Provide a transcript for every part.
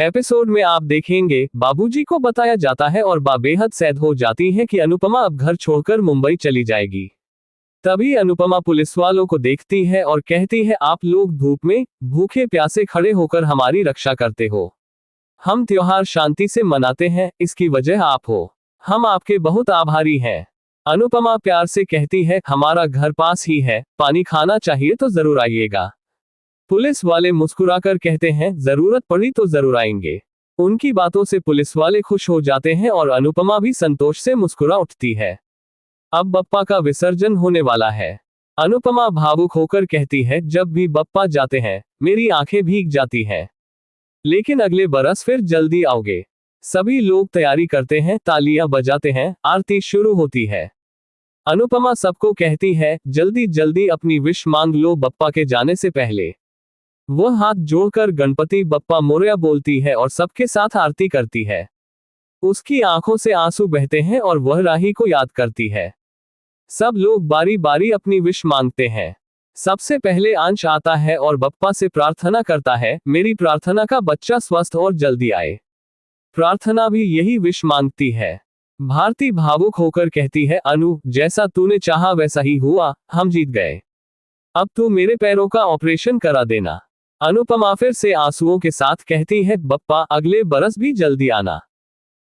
Episode में आप देखेंगे, बाबूजी को बताया जाता है और बेहद सैद हो जाती है कि अनुपमा अब घर छोड़कर मुंबई चली जाएगी। तभी अनुपमा पुलिस वालों को देखती है और कहती है, आप लोग धूप में भूखे प्यासे खड़े होकर हमारी रक्षा करते हो। हम त्योहार शांति से मनाते हैं, इसकी वजह आप हो। हम आपके बहुत आभारी हैं। अनुपमा प्यार से कहती है, हमारा घर पास ही है, पानी खाना चाहिए तो जरूर आइएगा। पुलिस वाले मुस्कुराकर कहते हैं, जरूरत पड़ी तो जरूर आएंगे। उनकी बातों से पुलिस वाले खुश हो जाते हैं और अनुपमा भी संतोष से मुस्कुरा उठती है। अब बप्पा का विसर्जन होने वाला है। अनुपमा भावुक होकर कहती है, जब भी बप्पा जाते हैं मेरी आंखें भीग जाती हैं। लेकिन अगले बरस फिर जल्दी आओगे। सभी लोग तैयारी करते हैं, तालियां बजाते हैं, आरती शुरू होती है। अनुपमा सबको कहती है, जल्दी जल्दी अपनी विश मांग लो बप्पा के जाने से पहले। वह हाथ जोड़कर गणपति बप्पा मोरया बोलती है और सबके साथ आरती करती है। उसकी आंखों से आंसू बहते हैं और वह राही को याद करती है। सब लोग बारी बारी अपनी विश मांगते हैं। सबसे पहले अंश आता है और बप्पा से प्रार्थना करता है, मेरी प्रार्थना का बच्चा स्वस्थ और जल्दी आए। प्रार्थना भी यही विश मांगती है। भारती भावुक होकर कहती है, अनु, जैसा तूने चाहा वैसा ही हुआ, हम जीत गए। अब तू मेरे पैरों का ऑपरेशन करा देना। अनुपमा फिर से आंसुओं के साथ कहती है, बप्पा अगले बरस भी जल्दी आना।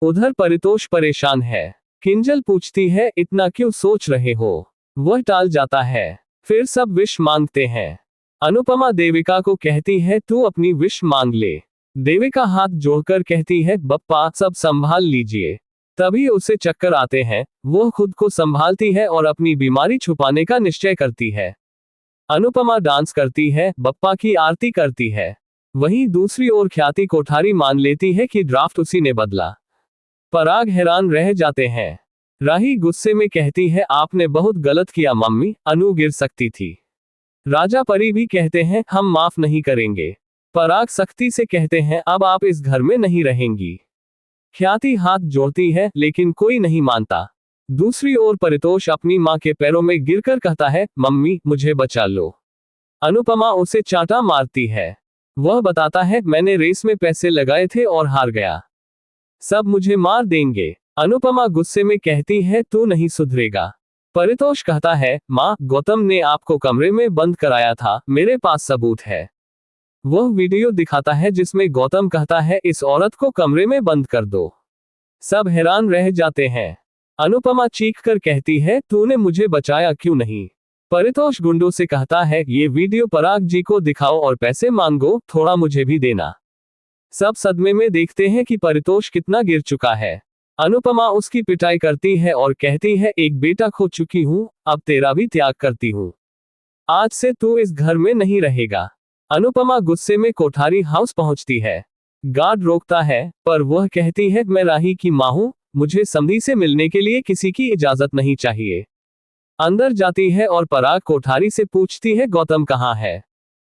उधर परितोष परेशान है। किंजल पूछती है, इतना क्यों सोच रहे हो? वह टाल जाता है। फिर सब विश मांगते हैं। अनुपमा देविका को कहती है, तू अपनी विश मांग ले। देविका हाथ जोड़कर कहती है, बप्पा सब संभाल लीजिए। तभी उसे चक्कर आते हैं। वह खुद को संभालती है और अपनी बीमारी छुपाने का निश्चय करती है। अनुपमा डांस करती है, बप्पा की आरती करती है। वहीं दूसरी ओर ख्याति कोठारी मान लेती है कि ड्राफ्ट उसी ने बदला। पराग हैरान रह जाते हैं। राही गुस्से में कहती है, आपने बहुत गलत किया मम्मी, अनु गिर सकती थी। राजा परी भी कहते हैं, हम माफ नहीं करेंगे। पराग सख्ती से कहते हैं, अब आप इस घर में नहीं रहेंगी। ख्याति हाथ जोड़ती है, लेकिन कोई नहीं मानता। दूसरी ओर परितोष अपनी मां के पैरों में गिरकर कहता है, मम्मी मुझे बचा लो। अनुपमा उसे चांटा मारती है। वह बताता है, मैंने रेस में पैसे लगाए थे और हार गया। सब मुझे मार देंगे। अनुपमा गुस्से में कहती है, तू नहीं सुधरेगा। परितोष कहता है, मां, गौतम ने आपको कमरे में बंद कराया था, मेरे पास सबूत है। वह वीडियो दिखाता है जिसमें गौतम कहता है, इस औरत को कमरे में बंद कर दो। सब हैरान रह जाते हैं। अनुपमा चीख कर कहती है, तूने मुझे बचाया क्यों नहीं? परितोष गुंडों से कहता है, ये वीडियो पराग जी को दिखाओ और पैसे मांगो, थोड़ा मुझे भी देना। सब सदमे में देखते हैं कि परितोष कितना गिर चुका है। अनुपमा उसकी पिटाई करती है और कहती है, एक बेटा खो चुकी हूं, अब तेरा भी त्याग करती हूं। आज से तू इस घर में नहीं रहेगा। अनुपमा गुस्से में कोठारी हाउस पहुंचती है। गार्ड रोकता है, पर वह कहती है, मैं राही की मां हूं, मुझे समधी से मिलने के लिए किसी की इजाजत नहीं चाहिए। अंदर जाती है और पराग कोठारी से पूछती है, गौतम कहाँ है?